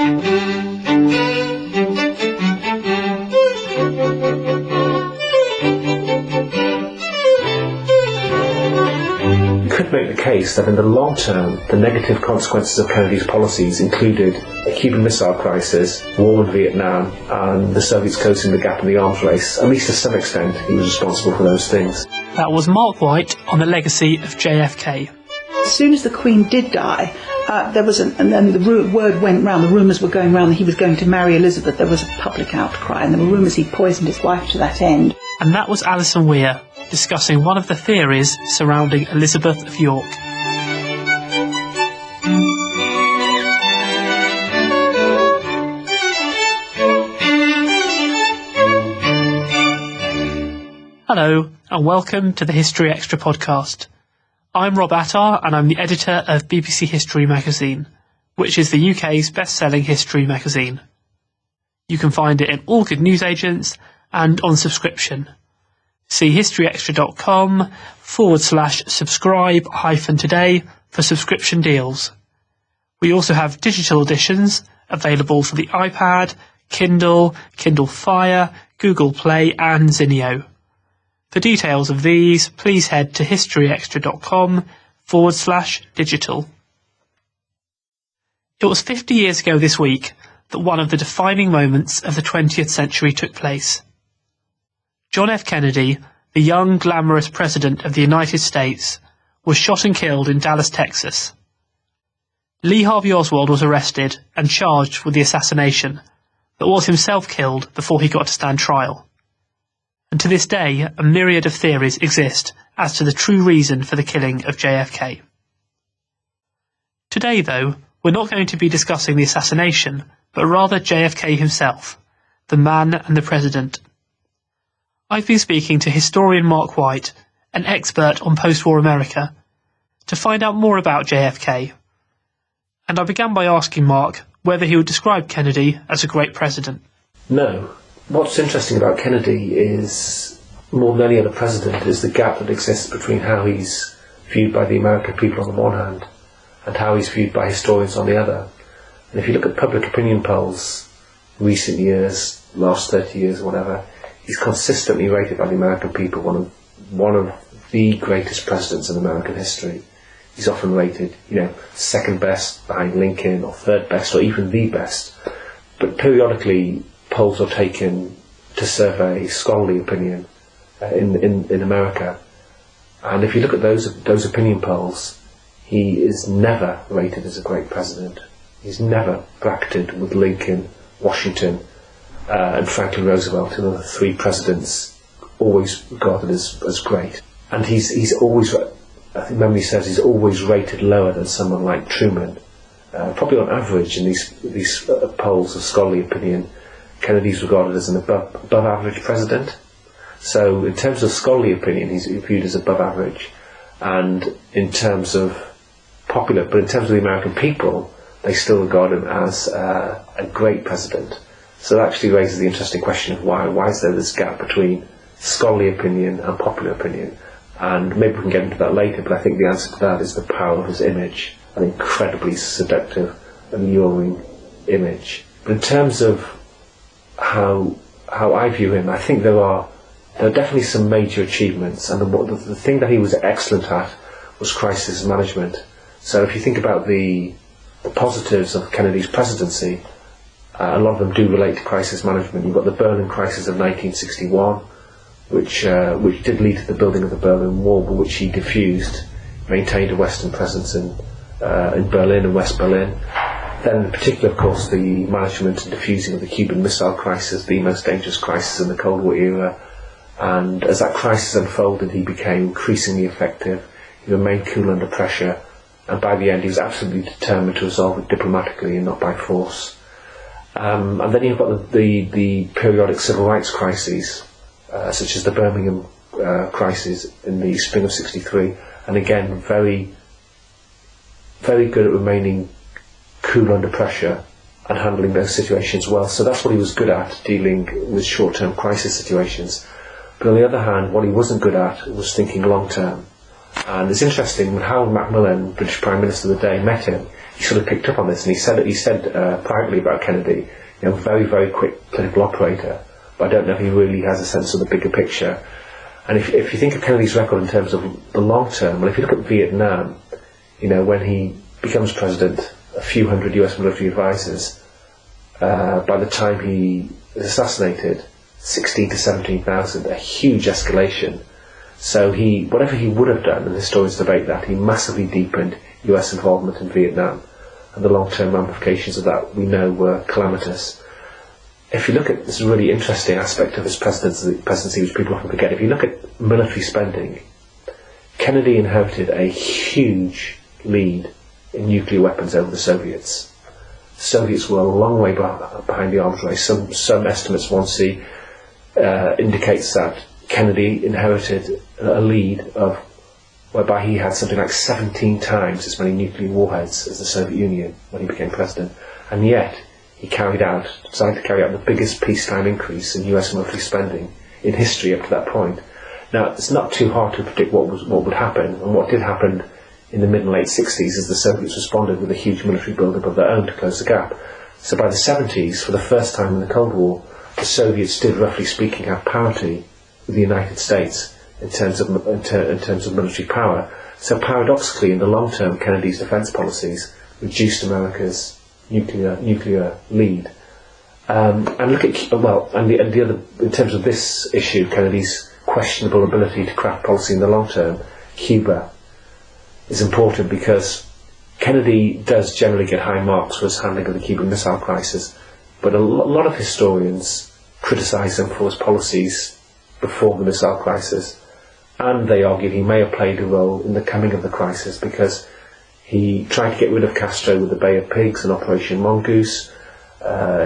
Could make the case that in the long term, the negative consequences of Kennedy's policies included a Cuban Missile Crisis, war in Vietnam, and the Soviets closing the gap in the arms race. At least to some extent, he was responsible for those things. That was Mark White on the legacy of JFK. As soon as the Queen did die, and then the word went round, the rumours were going round that he was going to marry Elizabeth. There was a public outcry, and there were rumours he poisoned his wife to that end. And that was Alison Weir, discussing one of the theories surrounding Elizabeth of York. Hello, and welcome to the History Extra podcast. I'm Rob Attar, and I'm the editor of BBC History magazine, which is the UK's best-selling history magazine. You can find it in all good newsagents and on subscription. See historyextra.com/subscribe-today for subscription deals. We also have digital editions available for the iPad, Kindle, Kindle Fire, Google Play and Zinio. For details of these, please head to historyextra.com/digital. It was 50 years ago this week that one of the defining moments of the 20th century took place. John F. Kennedy, the young, glamorous President of the United States, was shot and killed in Dallas, Texas. Lee Harvey Oswald was arrested and charged with the assassination, but was himself killed before he got to stand trial. And to this day, a myriad of theories exist as to the true reason for the killing of JFK. Today, though, we're not going to be discussing the assassination, but rather JFK himself, the man and the president. I've been speaking to historian Mark White, an expert on post-war America, to find out more about JFK. And I began by asking Mark whether he would describe Kennedy as a great president. No. What's interesting about Kennedy is, more than any other president, is the gap that exists between how he's viewed by the American people on the one hand and how he's viewed by historians on the other. And if you look at public opinion polls, recent years, last 30 years or whatever, he's consistently rated by the American people one of the greatest presidents in American history. He's often rated, second best behind Lincoln, or third best, or even the best. But periodically, polls are taken to survey scholarly opinion in America. And if you look at those opinion polls, he is never rated as a great president. He's never bracketed with Lincoln, Washington, and Franklin Roosevelt, who are the three presidents always regarded as great. And he's always, I think memory says, he's always rated lower than someone like Truman. Probably on average in these polls of scholarly opinion, Kennedy's regarded as an above average president. So in terms of scholarly opinion, he's viewed as above average. And in terms of popular, but in terms of the American people, they still regard him as a great president. So that actually raises the interesting question of why is there this gap between scholarly opinion and popular opinion? And maybe we can get into that later, but I think the answer to that is the power of his image, an incredibly seductive, alluring image. But in terms of how I view him, I think there are definitely some major achievements, and the thing that he was excellent at was crisis management. So if you think about the positives of Kennedy's presidency, a lot of them do relate to crisis management. You've got the Berlin crisis of 1961, which did lead to the building of the Berlin Wall, but which he diffused, maintained a Western presence in Berlin and West Berlin. Then in particular, of course, the management and diffusing of the Cuban Missile Crisis, the most dangerous crisis in the Cold War era. And as that crisis unfolded, he became increasingly effective. He remained cool under pressure, and by the end he was absolutely determined to resolve it diplomatically and not by force. And then you've got the periodic civil rights crises, such as the Birmingham crisis in the spring of '63, and again very, very good at remaining cool under pressure and handling those situations well. So that's what he was good at, dealing with short-term crisis situations. But on the other hand, what he wasn't good at was thinking long-term. And it's interesting, when Harold Macmillan, British Prime Minister of the day, met him, he sort of picked up on this, and he said privately about Kennedy, very, very quick political operator, but I don't know if he really has a sense of the bigger picture. And if you think of Kennedy's record in terms of the long term, well, if you look at Vietnam, when he becomes president, a few hundred US military advisors, by the time he is assassinated, 16 to 17,000, a huge escalation. So whatever he would have done, and historians debate that, he massively deepened US involvement in Vietnam, and the long-term ramifications of that we know were calamitous. If you look at this really interesting aspect of his presidency, which people often forget, if you look at military spending, Kennedy inherited a huge lead in nuclear weapons over the Soviets. The Soviets were a long way behind the arms race. Some estimates one see indicates that Kennedy inherited a lead whereby he had something like 17 times as many nuclear warheads as the Soviet Union when he became president, and yet he decided to carry out the biggest peacetime increase in US military spending in history up to that point. Now, it's not too hard to predict what would happen, and what did happen in the mid and late 60s is the Soviets responded with a huge military build-up of their own to close the gap. So by the 70s, for the first time in the Cold War, the Soviets did, roughly speaking, have parity with the United States in terms of military power. So paradoxically, in the long term, Kennedy's defence policies reduced America's nuclear lead. And look at the other, in terms of this issue, Kennedy's questionable ability to craft policy in the long term, Cuba is important because Kennedy does generally get high marks for his handling of the Cuban Missile Crisis, but a lot of historians criticise him for his policies before the missile crisis, and they argue he may have played a role in the coming of the crisis because he tried to get rid of Castro with the Bay of Pigs and Operation Mongoose.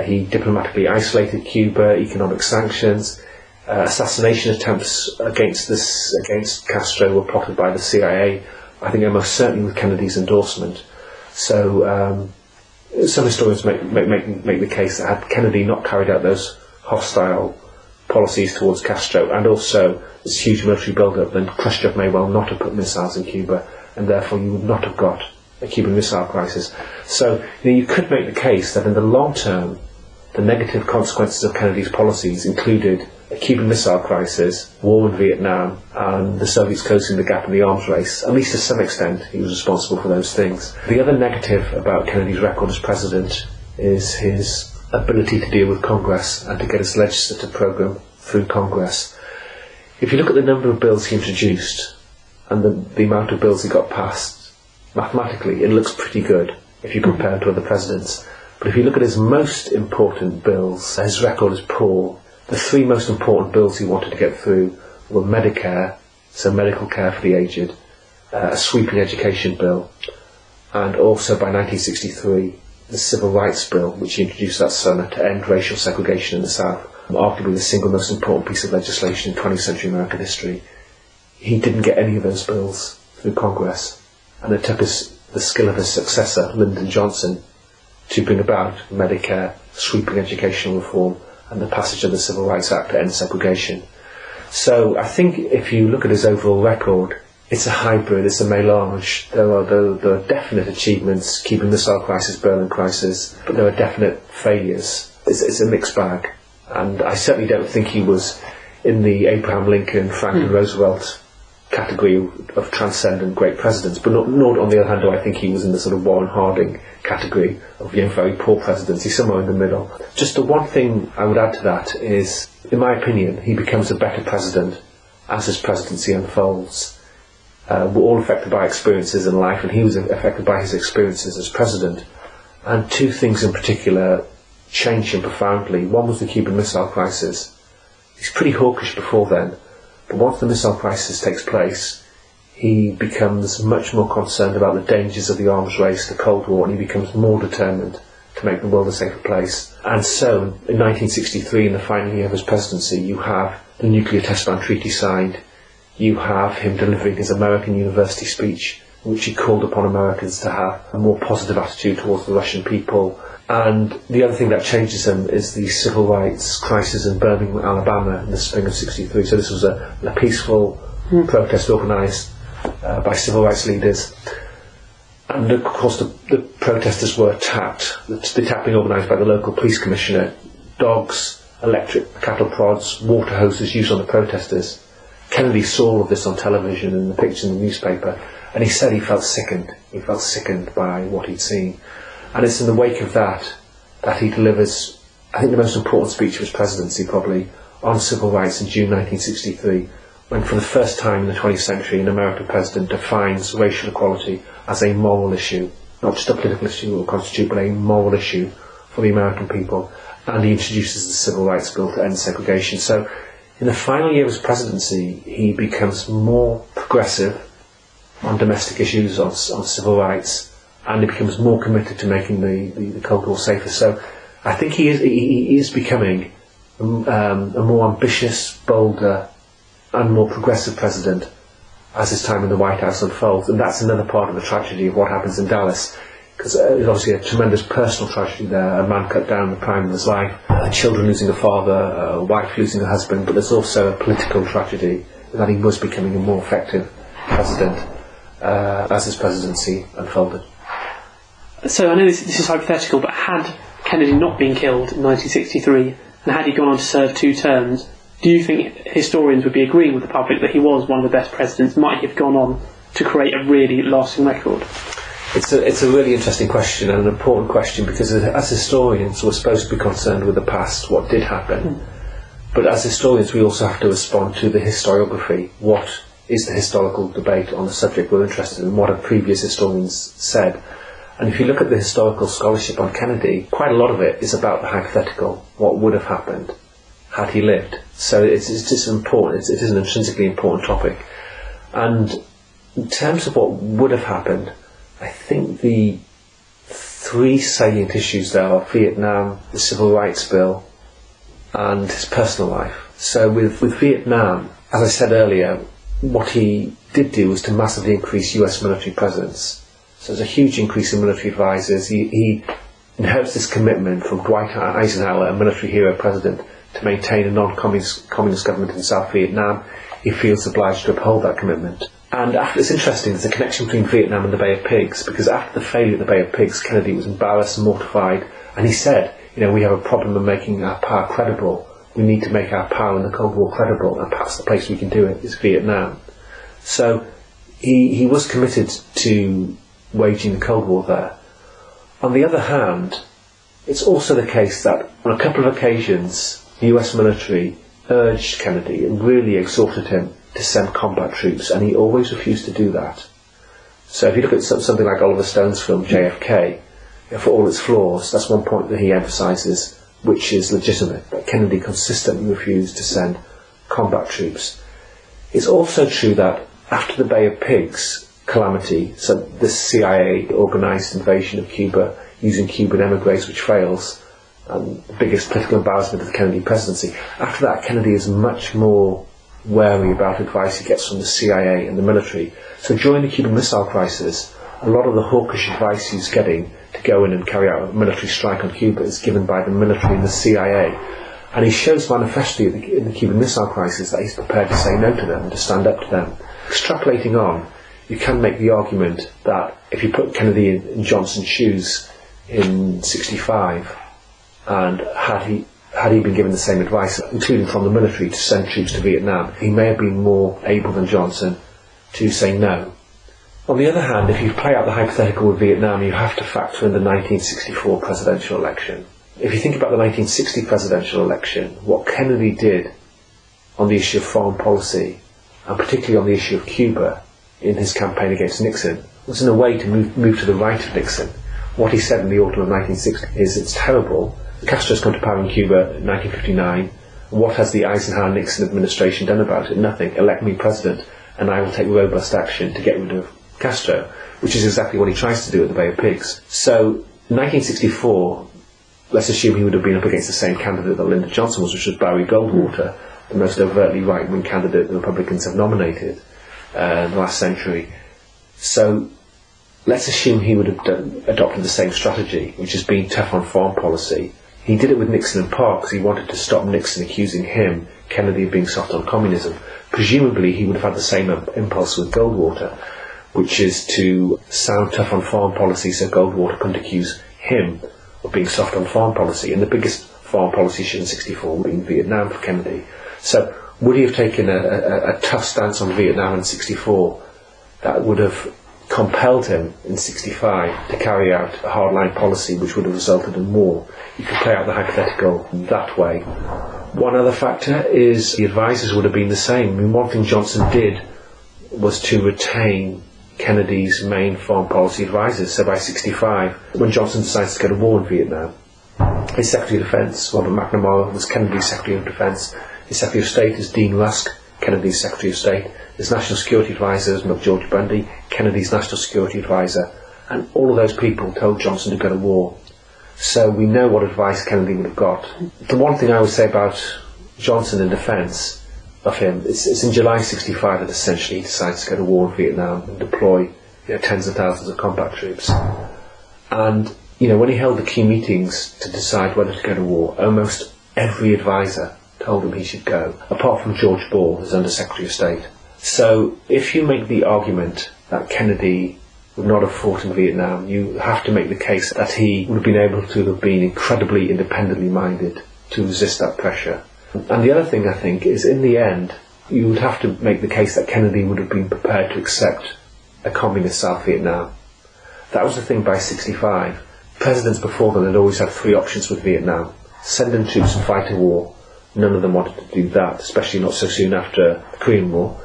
He diplomatically isolated Cuba, economic sanctions. Assassination attempts against Castro were plotted by the CIA, I think almost certainly with Kennedy's endorsement. So some historians make the case that had Kennedy not carried out those hostile policies towards Castro and also this huge military build-up, then Khrushchev may well not have put missiles in Cuba, and therefore you would not have got a Cuban Missile Crisis. So you could make the case that in the long term, the negative consequences of Kennedy's policies included a Cuban Missile Crisis, war in Vietnam, and the Soviets closing the gap in the arms race. At least to some extent, he was responsible for those things. The other negative about Kennedy's record as president is his ability to deal with Congress and to get his legislative program through Congress. If you look at the number of bills he introduced and the amount of bills he got passed, mathematically it looks pretty good if you compare it to other presidents. But if you look at his most important bills, his record is poor. The three most important bills he wanted to get through were Medicare, so medical care for the aged, a sweeping education bill, and also by 1963 the Civil Rights Bill, which he introduced that summer to end racial segregation in the South, arguably the single most important piece of legislation in 20th century American history. He didn't get any of those bills through Congress, and it took the skill of his successor, Lyndon Johnson, to bring about Medicare, sweeping educational reform, and the passage of the Civil Rights Act to end segregation. So I think if you look at his overall record, it's a hybrid, it's a mélange. There are definite achievements, Cuban Missile Crisis, Berlin Crisis, but there are definite failures. It's a mixed bag. And I certainly don't think he was in the Abraham Lincoln, Franklin Roosevelt category of transcendent great presidents, but nor on the other hand do I think he was in the sort of Warren Harding category of very poor presidents. He's somewhere in the middle. Just the one thing I would add to that is, in my opinion, he becomes a better president as his presidency unfolds. We're all affected by experiences in life, and he was affected by his experiences as president. And two things in particular changed him profoundly. One was the Cuban Missile Crisis. He's pretty hawkish before then, but once the missile crisis takes place, he becomes much more concerned about the dangers of the arms race, the Cold War, and he becomes more determined to make the world a safer place. And so, in 1963, in the final year of his presidency, you have the Nuclear Test Ban Treaty signed, you have him delivering his American University speech, in which he called upon Americans to have a more positive attitude towards the Russian people. And the other thing that changes him is the civil rights crisis in Birmingham, Alabama in the spring of '63. So this was a peaceful protest organised by civil rights leaders. And of course the protesters were attacked. The attack being organised by the local police commissioner. Dogs, electric cattle prods, water hoses used on the protesters. Kennedy saw all of this on television and the pictures in the newspaper, and he said he felt sickened. He felt sickened by what he'd seen. And it's in the wake of that he delivers, I think, the most important speech of his presidency probably, on civil rights in June 1963, when for the first time in the 20th century an American president defines racial equality as a moral issue, not just a political issue or constitute, but a moral issue for the American people, and he introduces the Civil Rights Bill to end segregation. So in the final year of his presidency, he becomes more progressive on domestic issues, on civil rights, and he becomes more committed to making the Cold War safer. So I think he is becoming a more ambitious, bolder, and more progressive president as his time in the White House unfolds. And that's another part of the tragedy of what happens in Dallas, because there's obviously a tremendous personal tragedy there, a man cut down in the prime of his life, children losing a father, a wife losing a husband, but there's also a political tragedy that he was becoming a more effective president as his presidency unfolded. So I know this is hypothetical, but had Kennedy not been killed in 1963, and had he gone on to serve 2 terms, do you think historians would be agreeing with the public that he was one of the best presidents? Might he have gone on to create a really lasting record? It's a really interesting question, and an important question, because as historians we're supposed to be concerned with the past, what did happen. But as historians we also have to respond to the historiography. What is the historical debate on the subject we're interested in? What have previous historians said? And if you look at the historical scholarship on Kennedy, quite a lot of it is about the hypothetical, what would have happened had he lived. So it's just important, it is an intrinsically important topic. And in terms of what would have happened, I think the 3 salient issues there are Vietnam, the Civil Rights Bill, and his personal life. So with Vietnam, as I said earlier, what he did do was to massively increase US military presence. So there's a huge increase in military advisors. He inherits this commitment from Dwight Eisenhower, a military hero president, to maintain a non-communist government in South Vietnam. He feels obliged to uphold that commitment. And it's interesting, there's a connection between Vietnam and the Bay of Pigs, because after the failure of the Bay of Pigs, Kennedy was embarrassed and mortified, and he said, we have a problem of making our power credible. We need to make our power in the Cold War credible, and perhaps the place we can do it is Vietnam. So he was committed to waging the Cold War there. On the other hand, it's also the case that on a couple of occasions the US military urged Kennedy and really exhorted him to send combat troops, and he always refused to do that. So if you look at something like Oliver Stone's film JFK, for all its flaws, that's one point that he emphasises, which is legitimate, that Kennedy consistently refused to send combat troops. It's also true that after the Bay of Pigs calamity, so the CIA organised invasion of Cuba using Cuban emigres, which fails, and the biggest political embarrassment of the Kennedy presidency. After that, Kennedy is much more wary about advice he gets from the CIA and the military. So during the Cuban Missile Crisis, a lot of the hawkish advice he's getting to go in and carry out a military strike on Cuba is given by the military and the CIA. And he shows manifestly in the Cuban Missile Crisis that he's prepared to say no to them and to stand up to them. Extrapolating on, you can make the argument that if you put Kennedy in Johnson's shoes in '65, and had he been given the same advice, including from the military, to send troops to Vietnam, he may have been more able than Johnson to say no. On the other hand, if you play out the hypothetical with Vietnam, you have to factor in the 1964 presidential election. If you think about the 1960 presidential election, what Kennedy did on the issue of foreign policy, and particularly on the issue of Cuba in his campaign against Nixon, was in a way to move to the right of Nixon. What he said in the autumn of 1960 is, it's terrible, Castro's come to power in Cuba in 1959, what has the Eisenhower-Nixon administration done about it? Nothing. Elect me president and I will take robust action to get rid of Castro, which is exactly what he tries to do at the Bay of Pigs. So, in 1964, let's assume he would have been up against the same candidate that Lyndon Johnson was, which was Barry Goldwater, the most overtly right-wing candidate the Republicans have nominated in the last century. So, let's assume he would have adopted the same strategy, which is being tough on foreign policy. He did it with Nixon in part because he wanted to stop Nixon accusing him, Kennedy, of being soft on communism. presumably he would have had the same impulse with Goldwater, which is to sound tough on foreign policy so Goldwater couldn't accuse him of being soft on foreign policy. And the biggest foreign policy issue in 1964 being Vietnam for Kennedy. So would he have taken a tough stance on Vietnam in 1964 that would have compelled him in 1965 to carry out a hardline policy which would have resulted in war? You can play out the hypothetical that way. One other factor is the advisors would have been the same. I mean, one thing Johnson did was to retain Kennedy's main foreign policy advisors. So by 1965, when Johnson decides to go to war in Vietnam, his Secretary of Defence, Robert McNamara, was Kennedy's Secretary of Defence. His Secretary of State is Dean Rusk, Kennedy's Secretary of State. His National Security Advisor is McGeorge Bundy, Kennedy's National Security Advisor. And all of those people told Johnson to go to war. So we know what advice Kennedy would have got. The one thing I would say about Johnson in defence of him, it's in July 1965 that essentially he decides to go to war in Vietnam and deploy tens of thousands of combat troops. And when he held the key meetings to decide whether to go to war, almost every advisor told him he should go, apart from George Ball, his Under Secretary of State. So if you make the argument that Kennedy would not have fought in Vietnam, you have to make the case that he would have been able to have been incredibly independently minded to resist that pressure. And the other thing, I think, is in the end, you would have to make the case that Kennedy would have been prepared to accept a communist South Vietnam. That was the thing by 1965. Presidents before then had always had three options with Vietnam. Send in troops and fight a war. None of them wanted to do that, especially not so soon after the Korean War.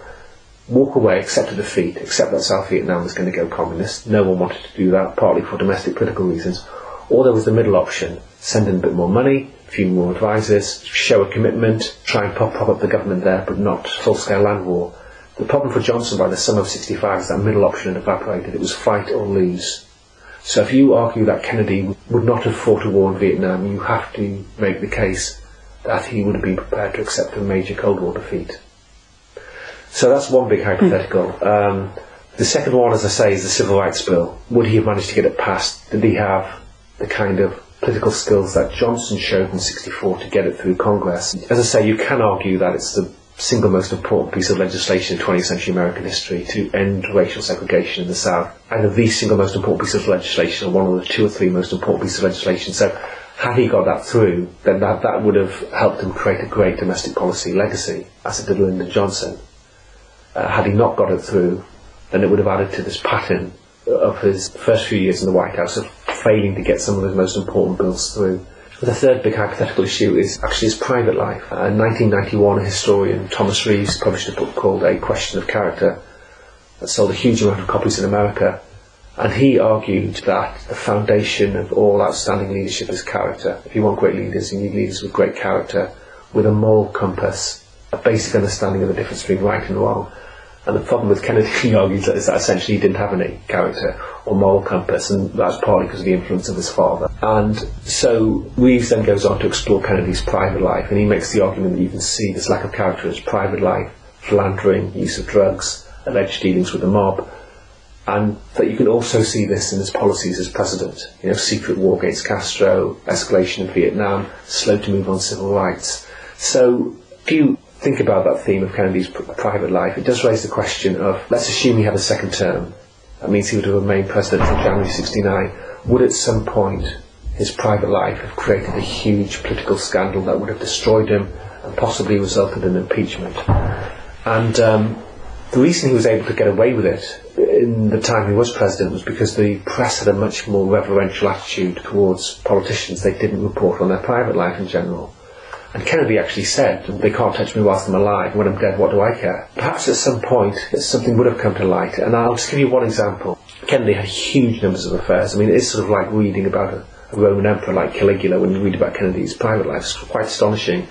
Walk away, accept a defeat, accept that South Vietnam was going to go communist. No one wanted to do that, partly for domestic political reasons. Or there was the middle option, send in a bit more money, a few more advisors, show a commitment, try and prop up the government there, but not full-scale land war. The problem for Johnson by the summer of 1965 is that middle option had evaporated. It was fight or lose. So if you argue that Kennedy would not have fought a war in Vietnam, you have to make the case that he would have been prepared to accept a major Cold War defeat. So that's one big hypothetical. The second one, as I say, is the Civil Rights Bill. Would he have managed to get it passed? Did he have the kind of political skills that Johnson showed in 1964 to get it through Congress? As I say, you can argue that it's the single most important piece of legislation in 20th century American history to end racial segregation in the South. Either the single most important piece of legislation or one of the two or three most important pieces of legislation. So had he got that through, then that would have helped him create a great domestic policy legacy, as it did Lyndon Johnson. Had he not got it through, then it would have added to this pattern of his first few years in the White House of failing to get some of his most important bills through. The third big hypothetical issue is actually his private life. In 1991, a historian, Thomas Reeves, published a book called A Question of Character that sold a huge amount of copies in America. And he argued that the foundation of all outstanding leadership is character. If you want great leaders, you need leaders with great character, with a moral compass, a basic understanding of the difference between right and wrong. And the problem with Kennedy, he argues, is that essentially he didn't have any character or moral compass, and that's partly because of the influence of his father. And so Reeves then goes on to explore Kennedy's private life, and he makes the argument that you can see this lack of character in his private life, philandering, use of drugs, alleged dealings with the mob, and that you can also see this in his policies as president. Secret war against Castro, escalation in Vietnam, slow to move on civil rights. So if you think about that theme of Kennedy's private life, it does raise the question of, let's assume he had a second term. That means he would have remained president until January 1969. Would at some point his private life have created a huge political scandal that would have destroyed him and possibly resulted in impeachment? And the reason he was able to get away with it in the time he was president was because the press had a much more reverential attitude towards politicians. They didn't report on their private life in general. And Kennedy actually said, they can't touch me whilst I'm alive. When I'm dead, what do I care? Perhaps at some point, something would have come to light. And I'll just give you one example. Kennedy had huge numbers of affairs. I mean, it's sort of like reading about a Roman emperor like Caligula when you read about Kennedy's private life. It's quite astonishing.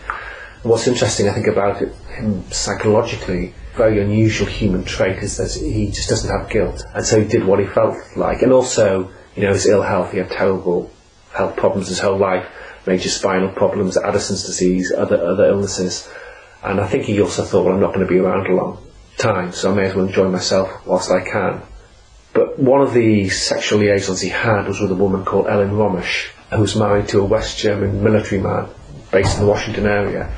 And what's interesting, I think, about him psychologically, very unusual human trait is that he just doesn't have guilt. And so he did what he felt like. And also, his ill health, he had terrible health problems his whole life. Major spinal problems, Addison's disease, other illnesses. And I think he also thought, well, I'm not going to be around a long time, so I may as well enjoy myself whilst I can. But one of the sexual liaisons he had was with a woman called Ellen Romisch, who was married to a West German military man based in the Washington area.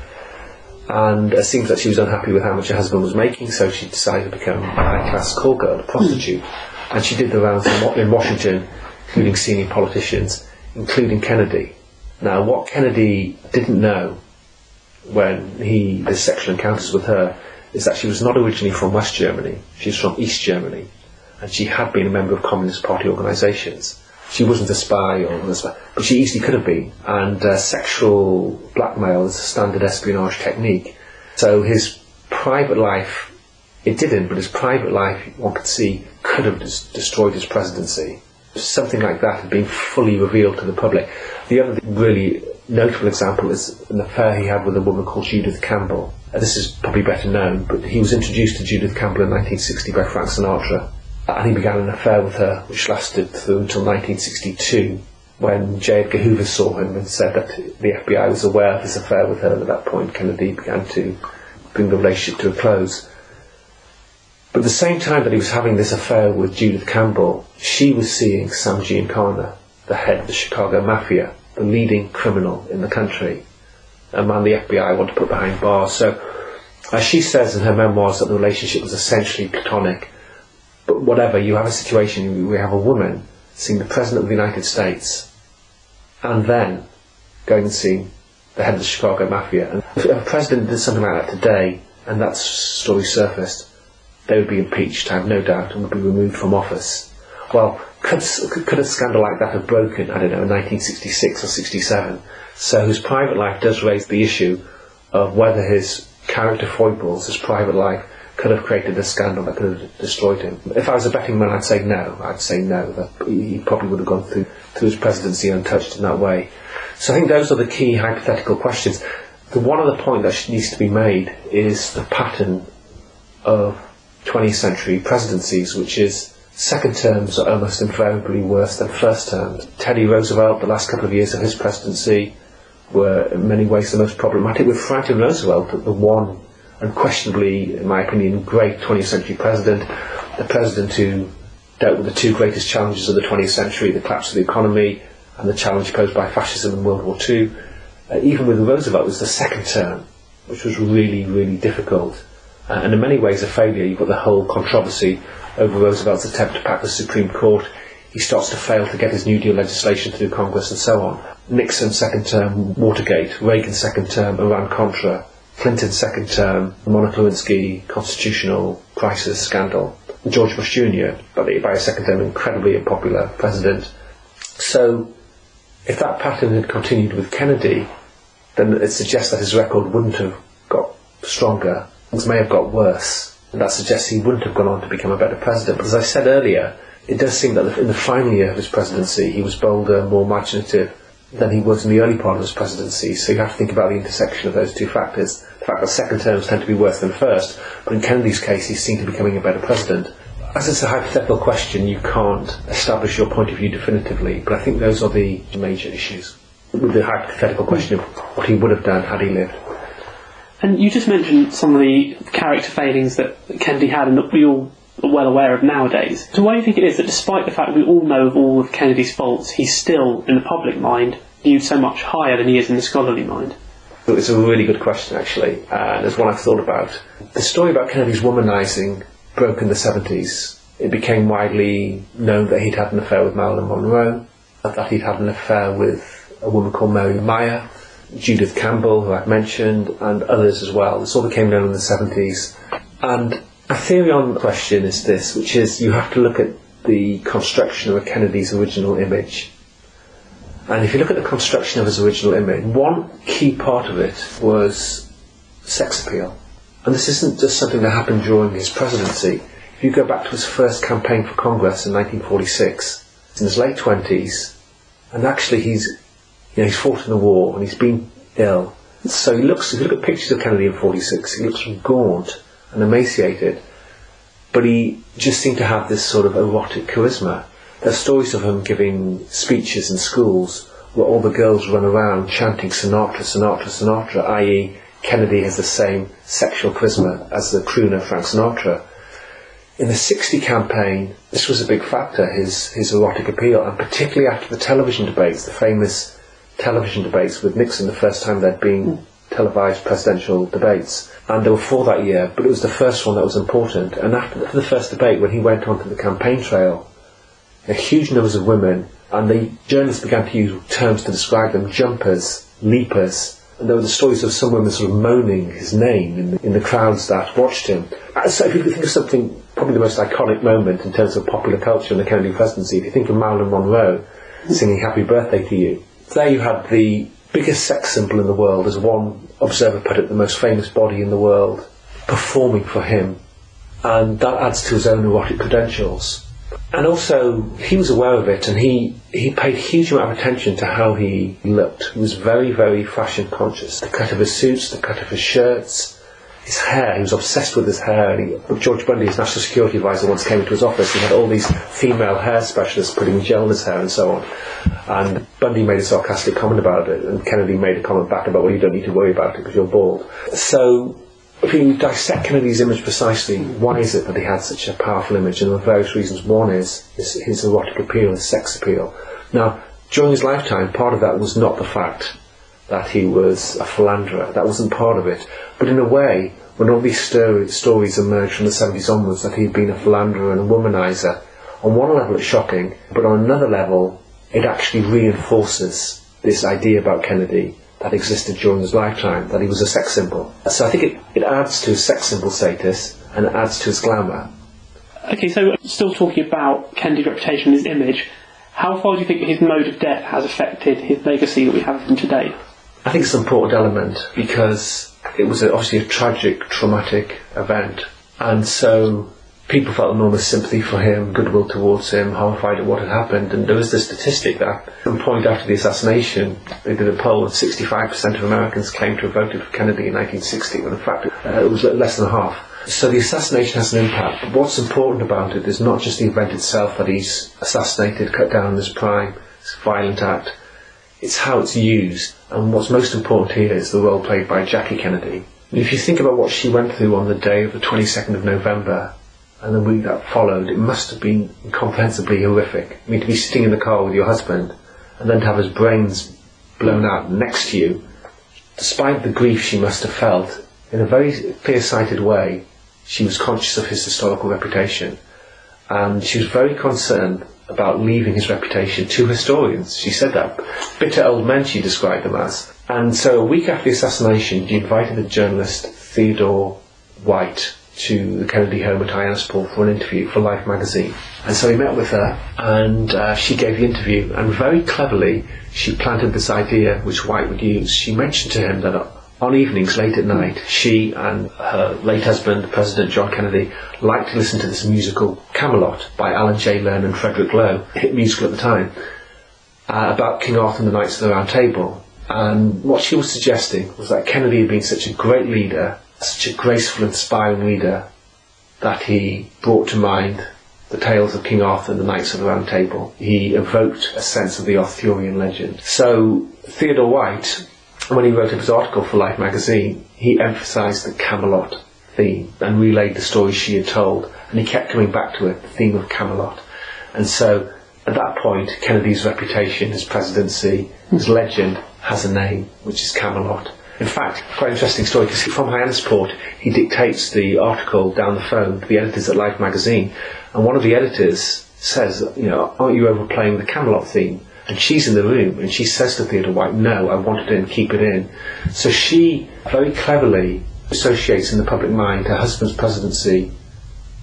And it seems that she was unhappy with how much her husband was making, so she decided to become a high-class call girl, a prostitute. And she did the rounds in Washington, including senior politicians, including Kennedy. Now, what Kennedy didn't know when he had sexual encounters with her is that she was not originally from West Germany, she was from East Germany, and she had been a member of Communist Party organisations. She wasn't a spy, but she easily could have been. And sexual blackmail is a standard espionage technique. So his private life, it didn't, but his private life, one could see, could have destroyed his presidency. Something like that had been fully revealed to the public. The other really notable example is an affair he had with a woman called Judith Campbell. This is probably better known, but he was introduced to Judith Campbell in 1960 by Frank Sinatra. And he began an affair with her, which lasted through until 1962, when J. Edgar Hoover saw him and said that the FBI was aware of his affair with her, and at that point Kennedy began to bring the relationship to a close. But at the same time that he was having this affair with Judith Campbell, she was seeing Sam Giancana, the head of the Chicago Mafia, the leading criminal in the country, a man the FBI wanted to put behind bars. So, as she says in her memoirs, that the relationship was essentially platonic. But whatever, you have a situation where you have a woman seeing the President of the United States and then going and seeing the head of the Chicago Mafia. And if a president did something like that today and that story surfaced, they would be impeached, I have no doubt, and would be removed from office. Well, could a scandal like that have broken, I don't know, in 1966 or 67? So his private life does raise the issue of whether his character foibles, his private life, could have created a scandal that could have destroyed him. If I was a betting man, I'd say no. That he probably would have gone through his presidency untouched in that way. So I think those are the key hypothetical questions. The one other point that needs to be made is the pattern of 20th century presidencies, which is second terms are almost invariably worse than first terms. Teddy Roosevelt, the last couple of years of his presidency, were in many ways the most problematic, with Franklin Roosevelt, the one unquestionably, in my opinion, great 20th century president, the president who dealt with the two greatest challenges of the 20th century, the collapse of the economy and the challenge posed by fascism in World War II. Even with Roosevelt, it was the second term, which was really, really difficult. And in many ways a failure. You've got the whole controversy over Roosevelt's attempt to pack the Supreme Court. He starts to fail to get his New Deal legislation through Congress and so on. Nixon second term, Watergate. Reagan second term, Iran-Contra. Clinton second term, Monica Lewinsky constitutional crisis scandal. George Bush Jr., by a second term, incredibly unpopular president. So, if that pattern had continued with Kennedy, then it suggests that his record wouldn't have got stronger. Things may have got worse. And that suggests he wouldn't have gone on to become a better president. But as I said earlier, it does seem that in the final year of his presidency, he was bolder, more imaginative than he was in the early part of his presidency. So you have to think about the intersection of those two factors. The fact that second terms tend to be worse than first, but in Kennedy's case, he seemed to be becoming a better president. As it's a hypothetical question, you can't establish your point of view definitively, but I think those are the major issues with the hypothetical question of what he would have done had he lived. And you just mentioned some of the character failings that Kennedy had and that we all are well aware of nowadays. So why do you think it is that despite the fact we all know of all of Kennedy's faults, he's still, in the public mind, viewed so much higher than he is in the scholarly mind? It's a really good question, actually, and it's one I've thought about. The story about Kennedy's womanising broke in the 70s. It became widely known that he'd had an affair with Marilyn Monroe, that he'd had an affair with a woman called Mary Meyer, Judith Campbell, who I've mentioned, and others as well. This all became known in the 70s. And a theory on the question is this, which is you have to look at the construction of Kennedy's original image. And if you look at the construction of his original image, one key part of it was sex appeal. And this isn't just something that happened during his presidency. If you go back to his first campaign for Congress in 1946, he's in his late 20s, and actually he's fought in the war and he's been ill. So if you look at pictures of Kennedy in 46, he looks gaunt and emaciated, but he just seemed to have this sort of erotic charisma. There's stories of him giving speeches in schools where all the girls run around chanting Sinatra, Sinatra, Sinatra, i.e. Kennedy has the same sexual charisma as the crooner Frank Sinatra. In the 60 campaign, this was a big factor, his erotic appeal, and particularly after the television debates, the famous television debates with Nixon, the first time they'd been televised presidential debates. And there were 4 that year, but it was the first one that was important. And after the first debate, when he went onto the campaign trail, huge numbers of women, and the journalists began to use terms to describe them, jumpers, leapers, and there were the stories of some women sort of moaning his name in the crowds that watched him. So if you think of something, probably the most iconic moment in terms of popular culture in the Kennedy presidency, if you think of Marilyn Monroe singing Happy Birthday to You, there you had the biggest sex symbol in the world, as one observer put it, the most famous body in the world, performing for him, and that adds to his own erotic credentials. And also, he was aware of it, and he paid a huge amount of attention to how he looked. He was very, very fashion conscious. The cut of his suits, the cut of his shirts, his hair. He was obsessed with his hair. And George Bundy, his national security advisor, once came into his office. He had all these female hair specialists putting gel in his hair and so on. And Bundy made a sarcastic comment about it, and Kennedy made a comment back about, well, you don't need to worry about it because you're bald. So, if you dissect Kennedy's image precisely, why is it that he had such a powerful image? And there are various reasons. One is his erotic appeal, his sex appeal. Now, during his lifetime, part of that was not the fact that he was a philanderer. That wasn't part of it. But in a way, when all these stories emerged from the 70s onwards that he'd been a philanderer and a womanizer, on one level it's shocking, but on another level, it actually reinforces this idea about Kennedy that existed during his lifetime, that he was a sex symbol. So I think it adds to his sex symbol status, and it adds to his glamour. Okay, so still talking about Kennedy's reputation, his image, how far do you think his mode of death has affected his legacy that we have of him today? I think it's an important element, because it was obviously a tragic, traumatic event, and so people felt enormous sympathy for him, goodwill towards him, horrified at what had happened. And there was this statistic that, at some point after the assassination, they did a poll and 65% of Americans claimed to have voted for Kennedy in 1960, when in fact it was less than half. So the assassination has an impact. But what's important about it is not just the event itself, that he's assassinated, cut down in his prime, it's a violent act. It's how it's used. And what's most important here is the role played by Jackie Kennedy. And if you think about what she went through on the day of the 22nd of November, and the week that followed, it must have been incomprehensibly horrific. I mean, to be sitting in the car with your husband, and then to have his brains blown out next to you, despite the grief she must have felt, in a very clear-sighted way, she was conscious of his historical reputation, and she was very concerned about leaving his reputation to historians. She said that. Bitter old men, she described them as. And so a week after the assassination, she invited the journalist Theodore White to the Kennedy home at Hyannisport for an interview for Life magazine. And so he met with her, and she gave the interview, and very cleverly she planted this idea which White would use. She mentioned to him that on evenings late at night, she and her late husband, President John Kennedy, liked to listen to this musical Camelot by Alan J. Lerner and Frederick Lowe, a hit musical at the time, about King Arthur and the Knights of the Round Table. And what she was suggesting was that Kennedy had been such a great leader, such a graceful, inspiring leader, that he brought to mind the tales of King Arthur and the Knights of the Round Table. He evoked a sense of the Arthurian legend. So Theodore White, when he wrote his article for Life magazine, he emphasised the Camelot theme and relayed the stories she had told, and he kept coming back to it, the theme of Camelot. And so at that point, Kennedy's reputation, his presidency, his legend has a name, which is Camelot. In fact, quite an interesting story, because from Hyannisport he dictates the article down the phone to the editors at Life magazine, and one of the editors says, aren't you overplaying the Camelot theme? And she's in the room, and she says to Theodore White, no, I want it in, keep it in. So she very cleverly associates in the public mind her husband's presidency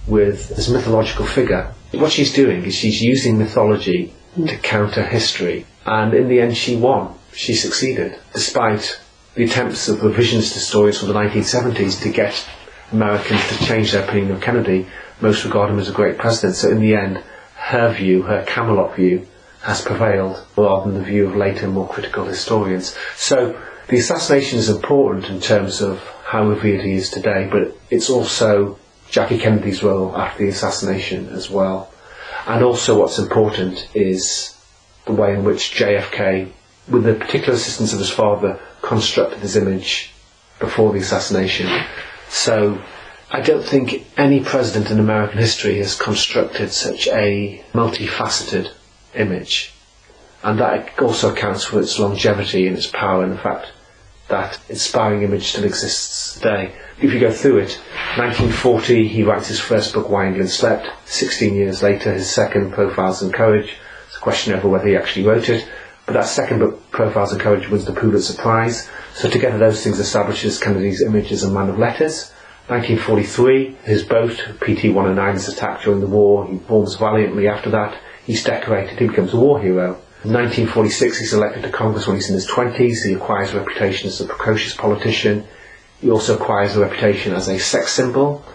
with this mythological figure. What she's doing is she's using mythology to counter history, and in the end she won. She succeeded, despite the attempts of revisionist historians from the 1970s to get Americans to change their opinion of Kennedy. Most regard him as a great president. So in the end, her view, her Camelot view, has prevailed rather than the view of later, more critical historians. So the assassination is important in terms of how revered he is today, but it's also Jackie Kennedy's role after the assassination as well. And also what's important is the way in which JFK, with the particular assistance of his father, constructed his image before the assassination. So I don't think any president in American history has constructed such a multifaceted image, and that also accounts for its longevity and its power, and the fact that inspiring image still exists today. If you go through it, 1940 he writes his first book, Why England Slept. 16 years later, his second, Profiles in Courage. It's a question over whether he actually wrote it. But that second book, Profiles in Courage, wins the Pulitzer Prize. So together those things establishes Kennedy's image as a man of letters. 1943, his boat, PT-109, is attacked during the war. He performs valiantly after that. He's decorated. He becomes a war hero. In 1946, he's elected to Congress when he's in his 20s. He acquires a reputation as a precocious politician. He also acquires a reputation as a sex symbol.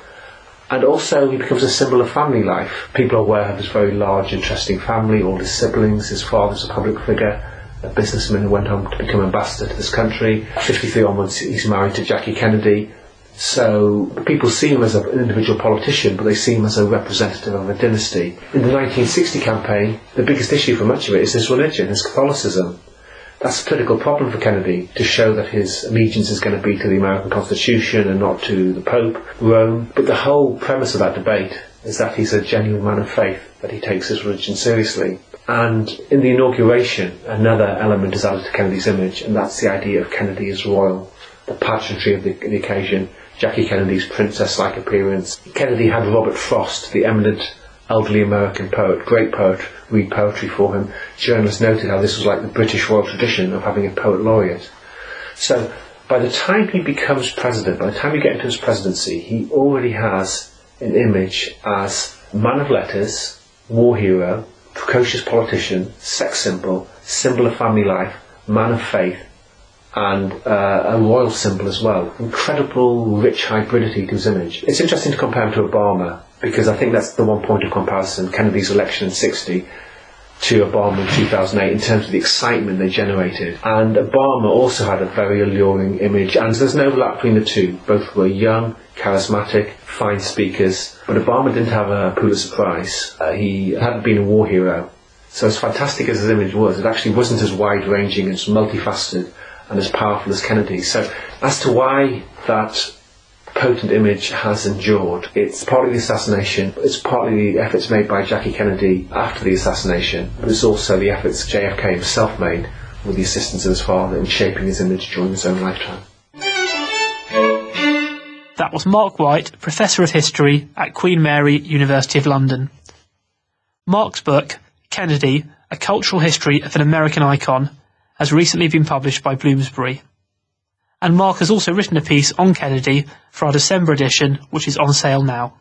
And also he becomes a symbol of family life. People are aware of his very large, interesting family, all his siblings. His father's a public figure, a businessman who went on to become ambassador to this country. 53 onwards, he's married to Jackie Kennedy. So people see him as an individual politician, but they see him as a representative of a dynasty. In the 1960 campaign, the biggest issue for much of it is his religion, his Catholicism. That's a political problem for Kennedy, to show that his allegiance is going to be to the American Constitution and not to the Pope, Rome. But the whole premise of that debate is that he's a genuine man of faith, that he takes his religion seriously. And in the inauguration, another element is added to Kennedy's image, and that's the idea of Kennedy as royal, the pageantry of the occasion, Jackie Kennedy's princess-like appearance. Kennedy had Robert Frost, the eminent elderly American poet, great poet, read poetry for him. Journalists noted how this was like the British royal tradition of having a poet laureate. So by the time he becomes president, by the time you get into his presidency, he already has an image as man of letters, war hero, precocious politician, sex symbol, symbol of family life, man of faith, and a royal symbol as well. Incredible rich hybridity to his image. It's interesting to compare him to Obama, because I think that's the one point of comparison, Kennedy's election in 60 to Obama in 2008, in terms of the excitement they generated. And Obama also had a very alluring image, and there's an overlap between the two. Both were young, charismatic, fine speakers, but Obama didn't have a Pulitzer Prize. He hadn't been a war hero. So as fantastic as his image was, it actually wasn't as wide-ranging, as multifaceted, and as powerful as Kennedy. So as to why that potent image has endured, it's partly the assassination, it's partly the efforts made by Jackie Kennedy after the assassination, but it's also the efforts JFK himself made with the assistance of his father in shaping his image during his own lifetime. That was Mark White, Professor of History at Queen Mary, University of London. Mark's book, Kennedy, A Cultural History of an American Icon, has recently been published by Bloomsbury. And Mark has also written a piece on Kennedy for our December edition, which is on sale now.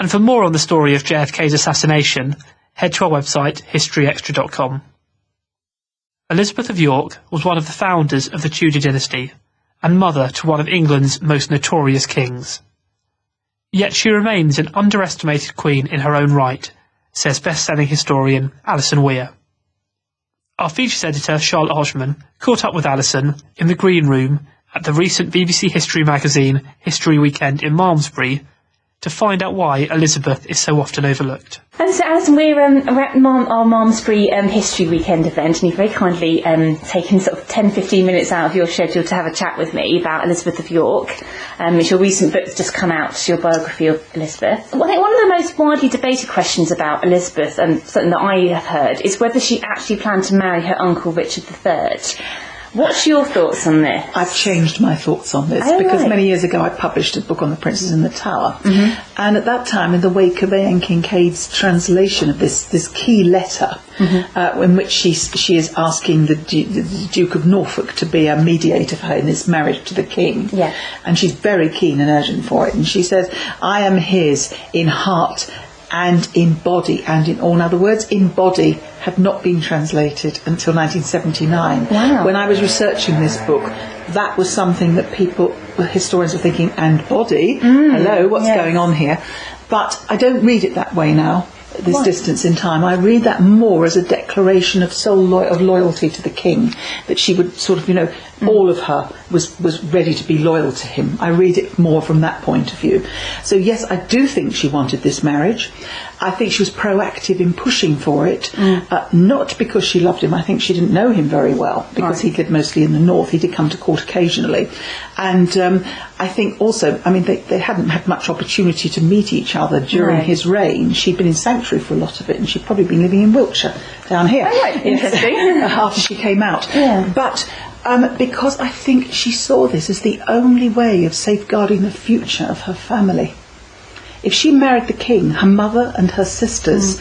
And for more on the story of JFK's assassination, head to our website, historyextra.com. Elizabeth of York was one of the founders of the Tudor dynasty, and mother to one of England's most notorious kings. Yet she remains an underestimated queen in her own right, says best-selling historian Alison Weir. Our features editor, Charlotte Hodgman, caught up with Alison in the Green Room at the recent BBC History magazine History Weekend in Malmesbury to find out why Elizabeth is so often overlooked. And so, Alison, we're at our Malmesbury History Weekend event, and you've very kindly taken sort of 10-15 minutes out of your schedule to have a chat with me about Elizabeth of York. It's your recent book that's just come out, your biography of Elizabeth. Well, I think one of the most widely debated questions about Elizabeth, and something that I have heard, is whether she actually planned to marry her uncle Richard III. What's your thoughts on this? I've changed my thoughts on this because many years ago I published a book on the Princess in the Tower, and at that time, in the wake of A.N. Kincaid's translation of this key letter, in which she is asking the Duke of Norfolk to be a mediator for her in this marriage to the King, and she's very keen and urgent for it, and she says, "I am his in heart and in body and in all." Now the words "in body" had not been translated until 1979. Wow. When I was researching this book, that was something that historians were thinking, and body? Hello, what's going on here? But I don't read it that way now, this distance in time. I read that more as a declaration of of loyalty to the King, that she would sort of, all of her was ready to be loyal to him. I read it more from that point of view. So yes, I do think she wanted this marriage. I think she was proactive in pushing for it, not because she loved him. I think she didn't know him very well, because he lived mostly in the north. He did come to court occasionally. And I think also, they hadn't had much opportunity to meet each other during his reign. She'd been in sanctuary for a lot of it, and she'd probably been living in Wiltshire, down here. Oh, right. Interesting. After she came out. Yeah. But Because I think she saw this as the only way of safeguarding the future of her family. If she married the king, her mother and her sisters,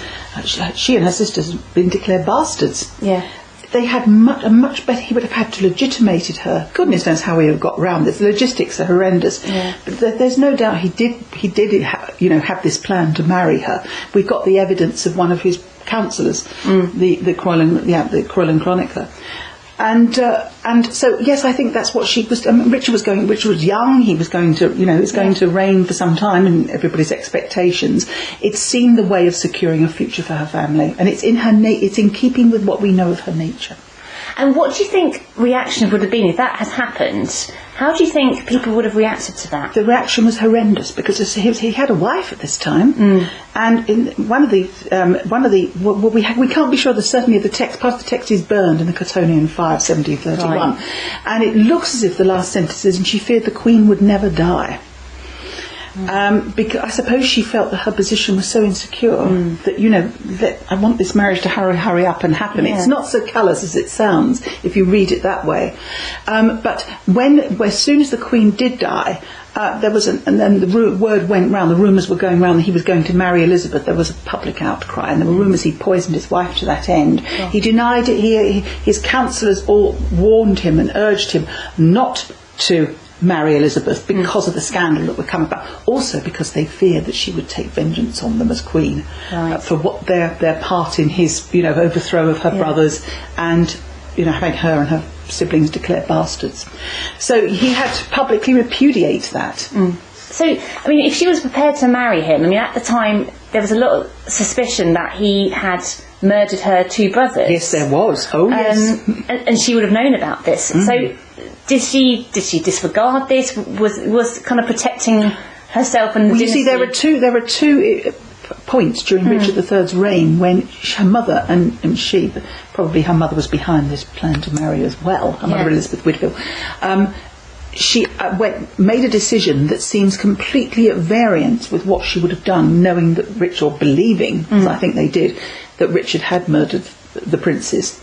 she and her sisters had been declared bastards. Yeah. They had much better. He would have had to legitimated her. Goodness knows how he would have got around this. The logistics are horrendous. Yeah. But there's no doubt he did have this plan to marry her. We've got the evidence of one of his counsellors, the Croyland chronicler. And so yes, I think that's what she was. Richard was young. He was going to, he was going to reign for some time, in everybody's expectations. It seemed the way of securing a future for her family, and it's in her. It's in keeping with what we know of her nature. And what do you think reaction would have been if that had happened? How do you think people would have reacted to that? The reaction was horrendous because he had a wife at this time, and in we can't be sure that certainly the text. Part of the text is burned in the Cottonian fire of 1731, and it looks as if the last sentence is, and she feared the Queen would never die. Because I suppose she felt that her position was so insecure that I want this marriage to hurry up and happen. Yeah. It's not so callous as it sounds if you read it that way. But as soon as the Queen did die, there was and then the word went round. The rumours were going round that he was going to marry Elizabeth. There was a public outcry, and there were rumours he poisoned his wife to that end. Oh. He denied it. His counsellors all warned him and urged him not to marry Elizabeth because of the scandal that would come about. Also because they feared that she would take vengeance on them as Queen for what their part in his overthrow of her brothers and having her and her siblings declared bastards. So he had to publicly repudiate that. So, I mean, if she was prepared to marry him, I mean, at the time there was a lot of suspicion that he had murdered her two brothers. Yes, there was. Oh, yes. And she would have known about this. So, did she disregard this? Was kind of protecting herself and the dynasty? You see, there were two points during Richard III's reign when her mother and she, probably her mother was behind this plan to marry as well. Her mother, Elizabeth Woodville. She made a decision that seems completely at variance with what she would have done, knowing that Richard, or believing, as I think they did, that Richard had murdered the princes.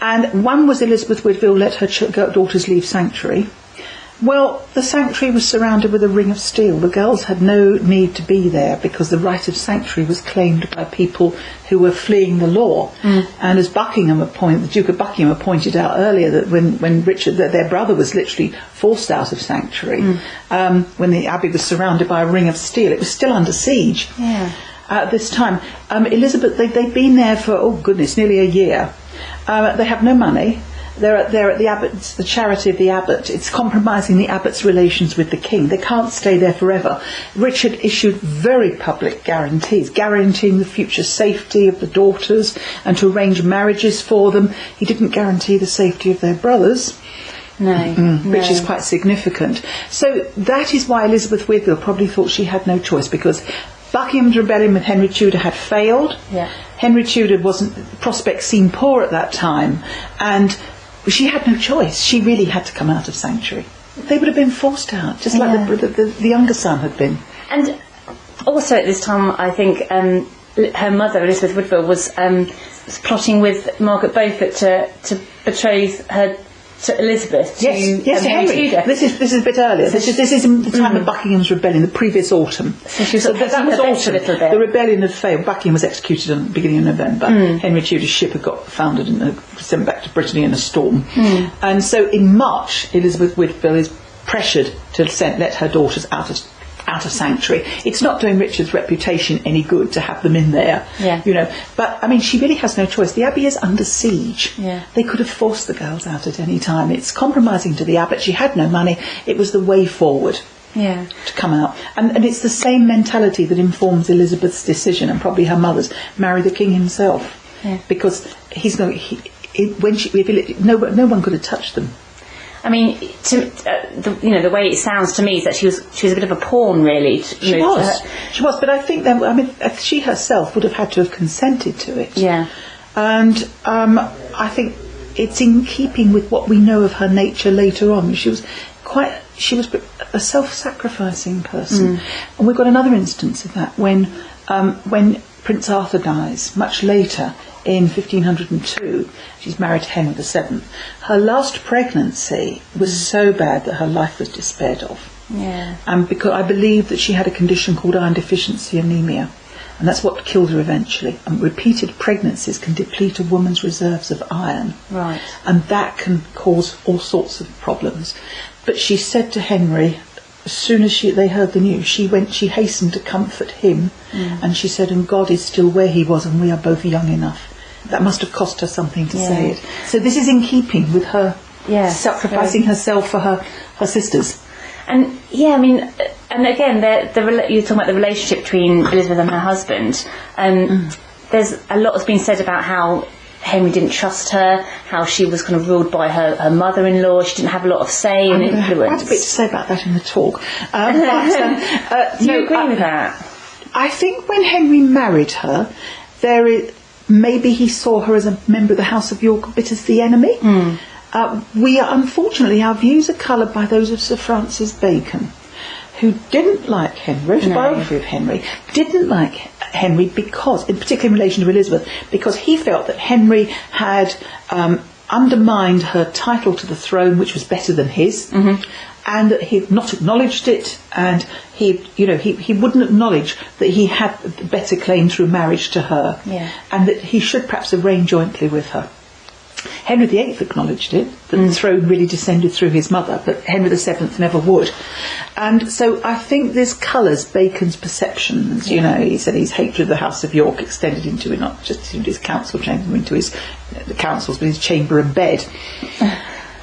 And one was Elizabeth Woodville let her daughters leave sanctuary. Well, the sanctuary was surrounded with a ring of steel. The girls had no need to be there because the right of sanctuary was claimed by people who were fleeing the law. And as the Duke of Buckingham pointed out earlier, that when Richard, their brother, was literally forced out of sanctuary, when the abbey was surrounded by a ring of steel, it was still under siege at this time. Elizabeth, they'd been there for, nearly a year. They have no money. They're at the abbot's, the charity of the abbot. It's compromising the abbot's relations with the king. They can't stay there forever. Richard issued very public guarantees, guaranteeing the future safety of the daughters and to arrange marriages for them. He didn't guarantee the safety of their brothers. Which is quite significant. So that is why Elizabeth Woodville probably thought she had no choice, because Buckingham's rebellion with Henry Tudor had failed. Henry Tudor prospects seemed poor at that time, and she had no choice. She really had to come out of sanctuary. They would have been forced out, just like the younger son had been. And also at this time, I think her mother, Elizabeth Woodville, was plotting with Margaret Beaufort to betroth her to Elizabeth to Henry. Tudor. This is a bit earlier. This is the time of Buckingham's rebellion, the previous autumn. So that was autumn. A little bit. The rebellion had failed. Buckingham was executed at the beginning of November. Henry Tudor's ship had got foundered and sent back to Brittany in a storm. And so in March, Elizabeth Woodville is pressured to let her daughters out of sanctuary. It's not doing Richard's reputation any good to have them in there, But I mean, she really has no choice. The abbey is under siege. They could have forced the girls out at any time. It's compromising to the abbot. She had no money. It was the way forward to come out. And it's the same mentality that informs Elizabeth's decision, and probably her mother's, marry the king himself, because no one could have touched them. I mean, the way it sounds to me is that she was a bit of a pawn, really. She was, but I think that she herself would have had to have consented to it. And I think it's in keeping with what we know of her nature later on. She was a self-sacrificing person, and we've got another instance of that when Prince Arthur dies much later in 1502. She's married to Henry VII. Her last pregnancy was so bad that her life was despaired of. Yeah. And because I believe that she had a condition called iron deficiency anemia, and that's what killed her eventually. And repeated pregnancies can deplete a woman's reserves of iron, Right. and that can cause all sorts of problems. But she said to Henry, as soon as they heard the news, she hastened to comfort him, and she said, and God is still where he was, and we are both young enough. That must have cost her something to say it. So this is in keeping with her sacrificing herself for her sisters. And I mean, and again, you're talking about the relationship between Elizabeth and her husband. There's a lot that's been said about how Henry didn't trust her, how she was kind of ruled by her mother-in-law. She didn't have a lot of say and influence. I had a bit to say about that in the talk. Do you agree with that? I think when Henry married her, maybe he saw her as a member of the House of York a bit as the enemy. Unfortunately, our views are coloured by those of Sir Francis Bacon, who didn't like Henry, wrote a biography of Henry, didn't like Henry because, in particular in relation to Elizabeth, because he felt that Henry had undermined her title to the throne, which was better than his, and that he had not acknowledged it, and he wouldn't acknowledge that he had a better claim through marriage to her, and that he should perhaps have reigned jointly with her. Henry VIII acknowledged it, that the throne really descended through his mother, but Henry VII never would. And so I think this colours Bacon's perceptions. You know, he said his hatred of the House of York extended into not just into his council chamber, into the councils, but his chamber and bed.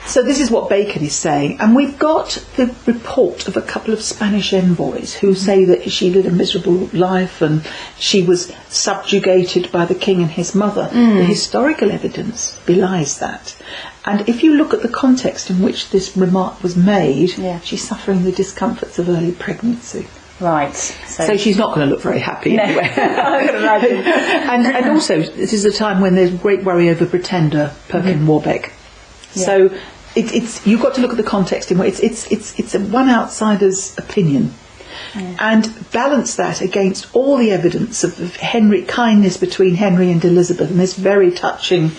So this is what Bacon is saying. And we've got the report of a couple of Spanish envoys who say that she led a miserable life and she was subjugated by the king and his mother. The historical evidence belies that. And if you look at the context in which this remark was made, she's suffering the discomforts of early pregnancy. Right. So she's not going to look very happy anyway. I can imagine. and also, this is a time when there's great worry over Pretender, Perkin Warbeck. So you've got to look at the context in which it's a one outsider's opinion, and balance that against all the evidence of kindness between Henry and Elizabeth, and this very touching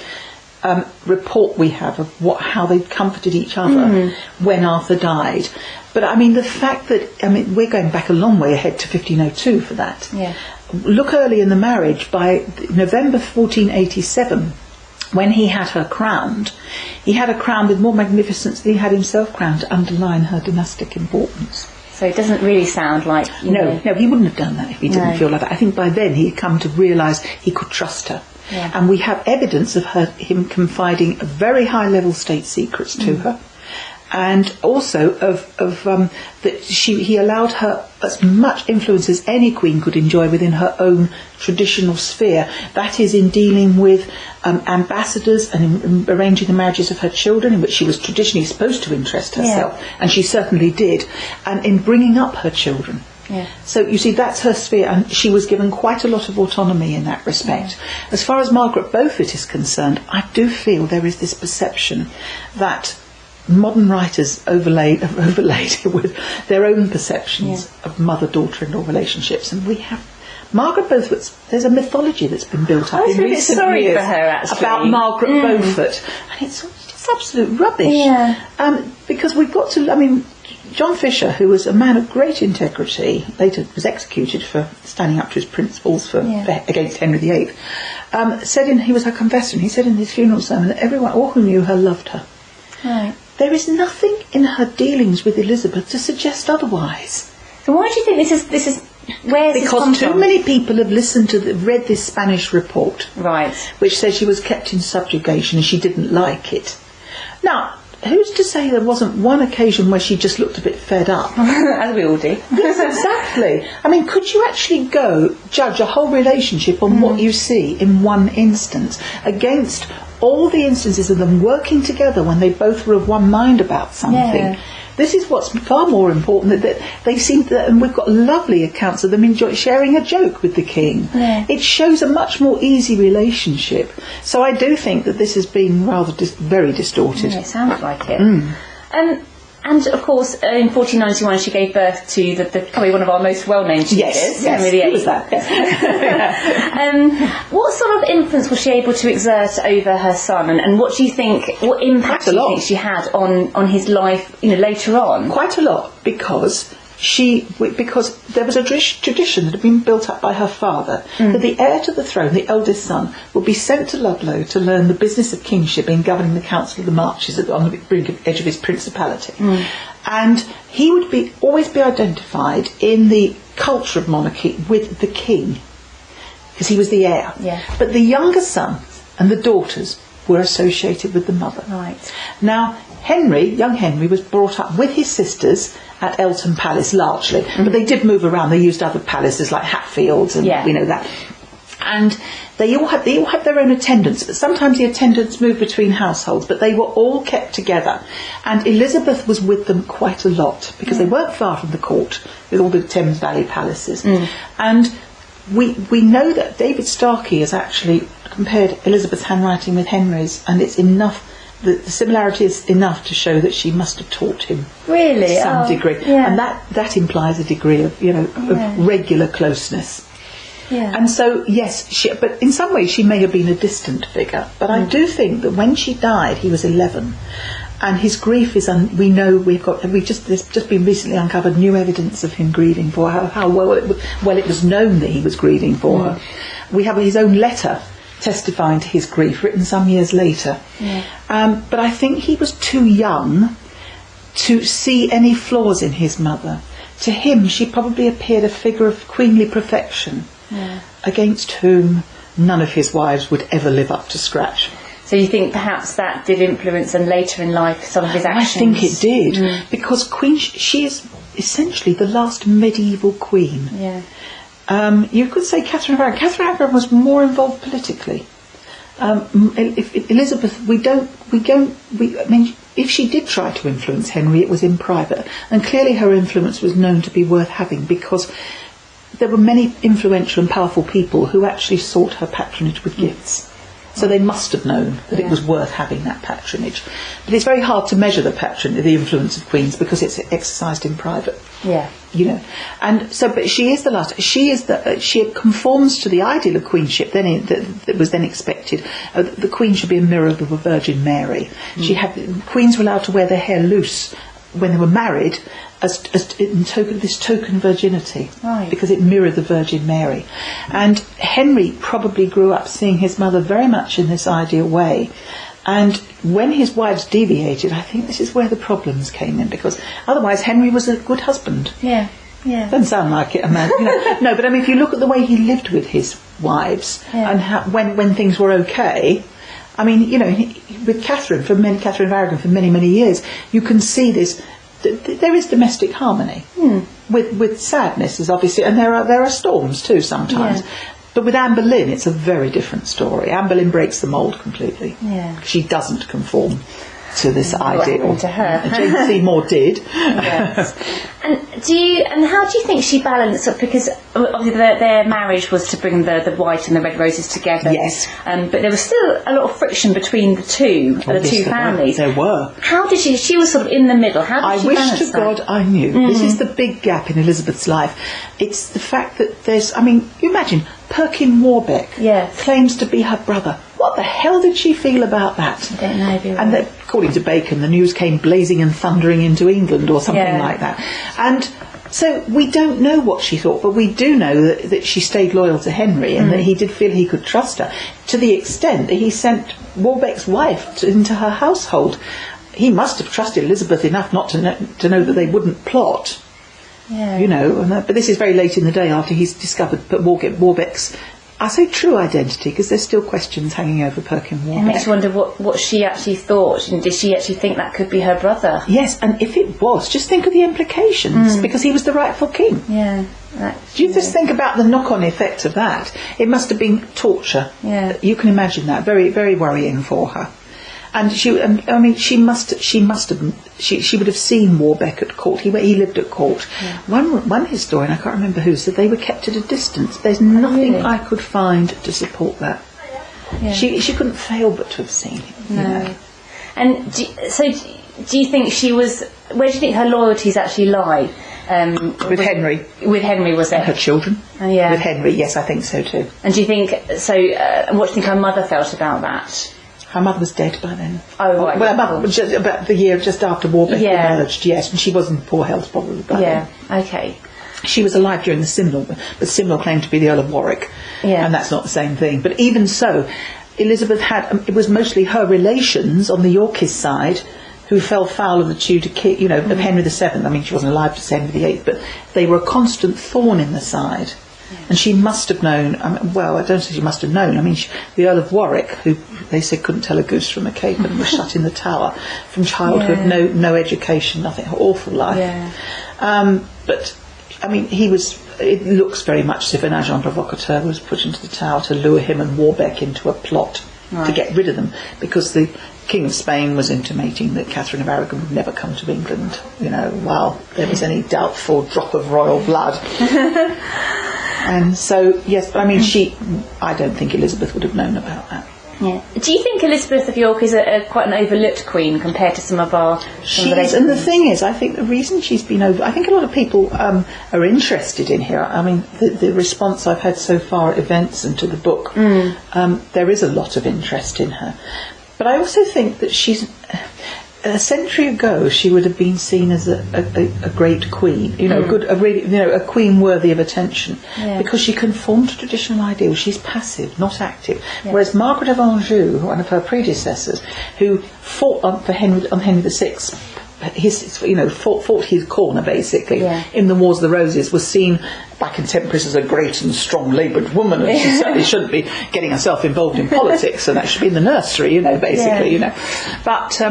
report we have of how they comforted each other when Arthur died. But I mean, the fact that we're going back a long way ahead to 1502 for that. Look early in the marriage. By November 1487. When he had her crowned, he had her crowned with more magnificence than he had himself crowned, to underline her dynastic importance. So it doesn't really sound like... No, he wouldn't have done that if he didn't feel like that. I think by then he had come to realise he could trust her. And we have evidence of him confiding very high-level state secrets to her. And also that he allowed her as much influence as any queen could enjoy within her own traditional sphere. That is, in dealing with ambassadors and in arranging the marriages of her children, in which she was traditionally supposed to interest herself, and she certainly did, and in bringing up her children. So you see, that's her sphere, and she was given quite a lot of autonomy in that respect. As far as Margaret Beaufort is concerned, I do feel there is this perception that modern writers overlaid it with their own perceptions of mother-daughter-in-law relationships, and we have Margaret Beaufort. There's a mythology that's been built up in recent years for her, actually, about Margaret Beaufort, and it's absolute rubbish. Because we've got to. John Fisher, who was a man of great integrity, later was executed for standing up to his principles against Henry VIII. He was her confessor, and he said in his funeral sermon that all who knew her loved her. Right. There is nothing in her dealings with Elizabeth to suggest otherwise. So why do you think this is where's this come Because too from? many people have read this Spanish report, Right, which says she was kept in subjugation and she didn't like it. Now, who's to say there wasn't one occasion where she just looked a bit fed up? as we all do. Yes, exactly. Could you actually judge a whole relationship on what you see in one instance against all the instances of them working together when they both were of one mind about something? This is what's far more important, that they seem to, and we've got lovely accounts of them sharing a joke with the king. It shows a much more easy relationship. So I do think that this has been rather very distorted. It sounds like it. And of course, in 1491, she gave birth to the probably one of our most well-known tutors, Henry VIII. Who was that? What sort of influence was she able to exert over her son, and what do you think? What impact do you think she had on his life, later on? Quite a lot, because there was a tradition that had been built up by her father that the heir to the throne, the eldest son, would be sent to Ludlow to learn the business of kingship in governing the Council of the Marches on the edge of his principality. And he would always be identified in the culture of monarchy with the king, because he was the heir. Yeah. But the younger son and the daughters were associated with the mother. Right. Now, young Henry was brought up with his sisters at Eltham Palace largely, but they did move around. They used other palaces like Hatfields and that. And they all had their own attendants, but sometimes the attendants moved between households, but they were all kept together. And Elizabeth was with them quite a lot, because they weren't far from the court with all the Thames Valley palaces. And we know that David Starkey has actually compared Elizabeth's handwriting with Henry's, and it's enough. The similarity is enough to show that she must have taught him really to some degree, and that implies a degree of of regular closeness. Yeah. And so yes, but in some ways she may have been a distant figure. But I do think that when she died, he was 11, and his grief is. We've just been recently uncovered new evidence of him grieving for her. How well it was known that he was grieving for her. We have his own letter testifying to his grief, written some years later. But I think he was too young to see any flaws in his mother. To him, she probably appeared a figure of queenly perfection, against whom none of his wives would ever live up to scratch. So you think perhaps that did influence, and later in life, some of his actions? I think it did, because she is essentially the last medieval queen. Yeah. You could say Catherine of Aragon. Catherine of Aragon was more involved politically. Elizabeth, if she did try to influence Henry, it was in private, and clearly her influence was known to be worth having, because there were many influential and powerful people who actually sought her patronage with gifts. So they must have known that it was worth having that patronage. But it's very hard to measure the influence of queens, because it's exercised in private. Yeah. And so, but she is the last. She conforms to the ideal of queenship that was then expected. The queen should be a mirror of the Virgin Mary. Queens were allowed to wear their hair loose when they were married, as in token of this token virginity, because it mirrored the Virgin Mary. And Henry probably grew up seeing his mother very much in this ideal way. And when his wives deviated, I think this is where the problems came in, because otherwise Henry was a good husband. Yeah. Doesn't sound like it, man. No, but I mean, if you look at the way he lived with his wives, and when things were okay. I mean, with Catherine of Aragon for many, many years, you can see this. There is domestic harmony with sadness, is obviously, and there are storms too sometimes. But with Anne Boleyn, it's a very different story. Anne Boleyn breaks the mould completely. She doesn't conform to this ideal. To her. Jane Seymour did. Yes. And how do you think she balanced it? Because obviously their marriage was to bring the white and the red roses together. Yes. But there was still a lot of friction between the two families. There were. How did she was sort of in the middle. How did she balance that? I wish to God I knew. This is the big gap in Elizabeth's life. It's the fact that you imagine, Perkin Warbeck claims to be her brother. What the hell did she feel about that? I don't know. And according to Bacon, the news came blazing and thundering into England or something like that. And so we don't know what she thought, but we do know that she stayed loyal to Henry, and that he did feel he could trust her, to the extent that he sent Warbeck's wife into her household. He must have trusted Elizabeth enough not to know that they wouldn't plot. But this is very late in the day, after he's discovered Warbeck's, I say, true identity, because there's still questions hanging over Perkin Warbeck. It makes you wonder what she actually thought. Did she actually think that could be her brother? Yes, and if it was, just think of the implications, because he was the rightful king. Yeah. Do you just think about the knock-on effect of that? It must have been torture. Yeah. You can imagine that. Very, very worrying for her. And she would have seen Warbeck at court. He lived at court. Yeah. One historian, I can't remember who, said they were kept at a distance. There's nothing I could find to support that. Yeah. She couldn't fail but to have seen him. No. And so do you think where do you think her loyalties actually lie? With Henry. With Henry, was it? And her children. Yeah. With Henry, yes, I think so too. And do you think, what do you think her mother felt about that? Her mother was dead by then. Oh, right. Well, her mother was about the year just after Warbeck emerged, yes, and she was in poor health probably by then. Yeah, okay. She was alive during the Simnel, but Simnel claimed to be the Earl of Warwick, and that's not the same thing. But even so, Elizabeth had, it was mostly her relations on the Yorkist side who fell foul of the Tudor king, of Henry VII. I mean, she wasn't alive to say Henry VIII, but they were a constant thorn in the side. And she must have known, I don't say she must have known, the Earl of Warwick, who they said couldn't tell a goose from a caper and was shut in the tower from childhood, no education, nothing, awful life. Yeah. But, it looks very much as if an agent provocateur was put into the tower to lure him and Warbeck into a plot to get rid of them, because the King of Spain was intimating that Catherine of Aragon would never come to England, while there was any doubtful drop of royal blood. And so, yes, I don't think Elizabeth would have known about that. Yeah. Do you think Elizabeth of York is quite an overlooked queen compared to some of our... She is, and the thing is, I think the reason she's been I think a lot of people are interested in her. The response I've had so far at events and to the book, there is a lot of interest in her. But I also think that she's... A century ago, she would have been seen as a great queen, a queen worthy of attention, because she conformed to traditional ideals. She's passive, not active. Yeah. Whereas Margaret of Anjou, one of her predecessors, who fought on Henry VI, fought his corner basically in the Wars of the Roses, was seen by contemporaries as a great and strong laboured woman, and she certainly shouldn't be getting herself involved in politics, and that should be in the nursery, basically. But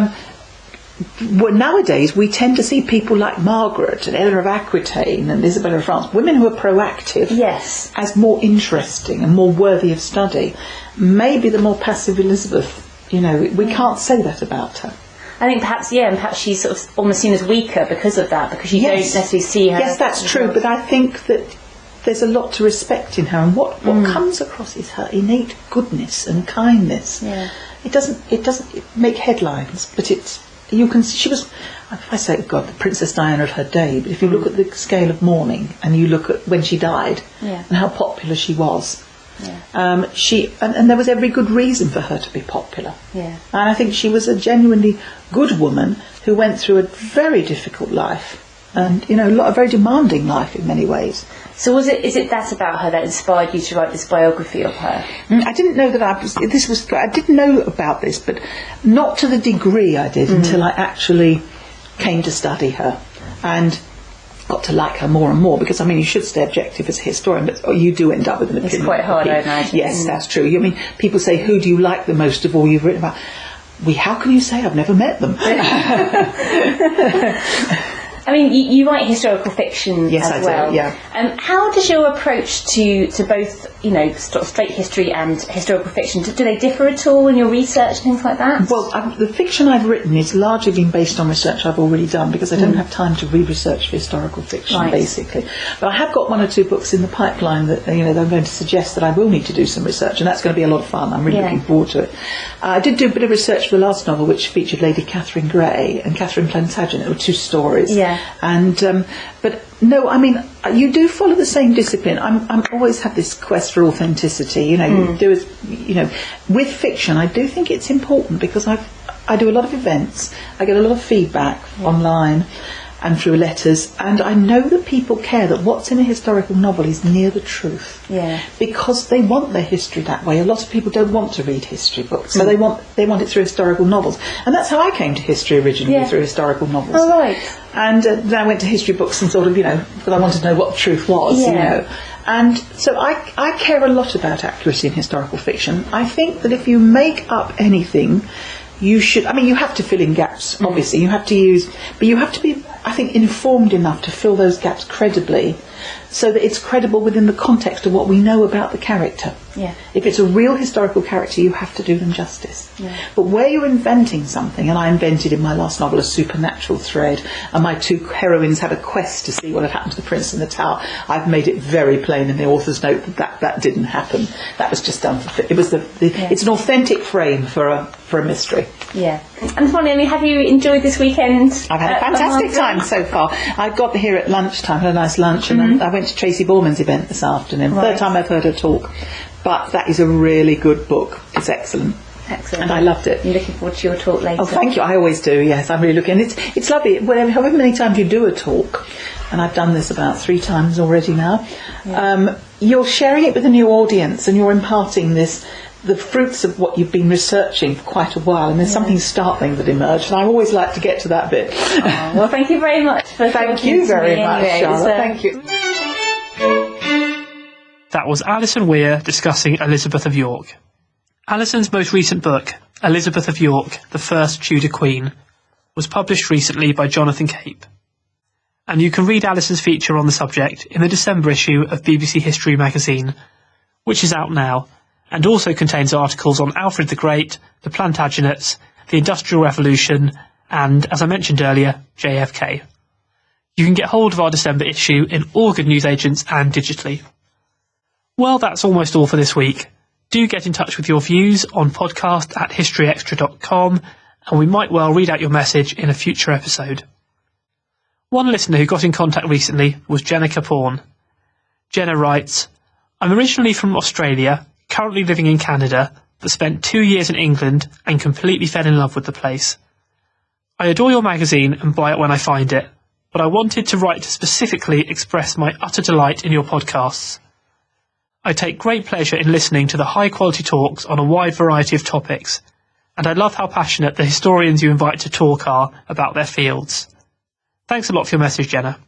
nowadays we tend to see people like Margaret and Eleanor of Aquitaine and Isabella of France, women who are proactive, as more interesting and more worthy of study. Maybe the more passive Elizabeth, we can't say that about her. I think perhaps she's sort of almost seen as weaker because of that, because you don't necessarily see her. Yes, that's true, but I think that there's a lot to respect in her, and what comes across is her innate goodness and kindness. Yeah. It doesn't make headlines, but she was, if I say, God, the Princess Diana of her day, but if you look at the scale of mourning and you look at when she died and how popular she was, and there was every good reason for her to be popular. Yeah. And I think she was a genuinely good woman who went through a very difficult life, and a very demanding life in many ways. So is it that about her that inspired you to write this biography of her? I didn't know that I didn't know about this, but not to the degree I did until I actually came to study her and got to like her more and more, because you should stay objective as a historian, but you do end up with an opinion. It's quite hard, I imagine. Yes, that's true. People say, who do you like the most of all you've written about? How can you say? I've never met them. You write historical fiction as well. Do, yeah. How does your approach to both, sort of straight history and historical fiction, do they differ at all in your research and things like that? Well, the fiction I've written is largely been based on research I've already done, because I don't have time to re-research for historical fiction, basically. But I have got one or two books in the pipeline that, that I'm going to suggest that I will need to do some research, and that's going to be a lot of fun. I'm really looking forward to it. I did do a bit of research for the last novel, which featured Lady Catherine Grey and Catherine Plantagenet. There were two stories. Yeah. And but no, you do follow the same discipline. I'm always have this quest for authenticity. With fiction, I do think it's important, because I do a lot of events. I get a lot of feedback online and through letters, and I know that people care that what's in a historical novel is near the truth. Yeah. Because they want their history that way. A lot of people don't want to read history books, so they want it through historical novels. And that's how I came to history originally, through historical novels. Oh, right. And then I went to history books and sort of, because I wanted to know what the truth was, And so I care a lot about accuracy in historical fiction. I think that if you make up anything, you should, you have to fill in gaps, obviously. You have to but you have to be, I think, informed enough to fill those gaps credibly, so that it's credible within the context of what we know about the character. Yeah. If it's a real historical character, you have to do them justice. Yeah. But where you're inventing something, and I invented in my last novel a supernatural thread, and my two heroines had a quest to see what had happened to the prince in the tower, I've made it very plain in the author's note that didn't happen. That was just done for... It was It's an authentic frame for a mystery. Yeah. And finally, have you enjoyed this weekend? I've had a fantastic time so far. I got here at lunchtime, had a nice lunch, and I went to Tracy Borman's event this afternoon. Right. Third time I've heard her talk. But that is a really good book. It's excellent. Excellent. And I loved it. I'm looking forward to your talk later. Oh, thank you. I always do, yes. I'm really looking. It's lovely. However many times you do a talk, and I've done this about 3 times already now, you're sharing it with a new audience, and you're imparting the fruits of what you've been researching for quite a while, and there's something startling that emerged, and I always like to get to that bit. Oh, well, thank you very much for Thank you very much, anyway. Charlotte. Thank you. That was Alison Weir discussing Elizabeth of York. Alison's most recent book, Elizabeth of York, the First Tudor Queen, was published recently by Jonathan Cape. And you can read Alison's feature on the subject in the December issue of BBC History magazine, which is out now, and also contains articles on Alfred the Great, the Plantagenets, the Industrial Revolution, and, as I mentioned earlier, JFK. You can get hold of our December issue in all good newsagents and digitally. Well, that's almost all for this week. Do get in touch with your views on podcast@historyextra.com, and we might well read out your message in a future episode. One listener who got in contact recently was Jenna Capone. Jenna writes, I'm originally from Australia, currently living in Canada, but spent 2 years in England and completely fell in love with the place. I adore your magazine and buy it when I find it, but I wanted to write to specifically express my utter delight in your podcasts. I take great pleasure in listening to the high-quality talks on a wide variety of topics, and I love how passionate the historians you invite to talk are about their fields. Thanks a lot for your message, Jenna.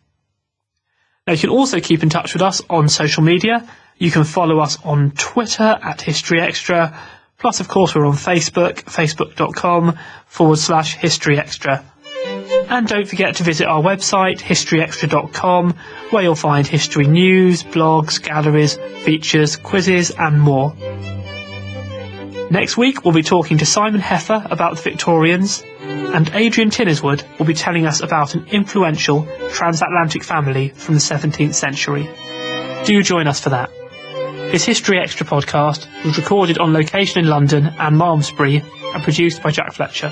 Now, you can also keep in touch with us on social media. You can follow us on Twitter @HistoryExtra, plus, of course, we're on Facebook, facebook.com/HistoryExtra. And don't forget to visit our website, historyextra.com, where you'll find history news, blogs, galleries, features, quizzes and more. Next week we'll be talking to Simon Heffer about the Victorians, and Adrian Tinnerswood will be telling us about an influential transatlantic family from the 17th century. Do join us for that. This History Extra podcast was recorded on location in London and Malmesbury and produced by Jack Fletcher.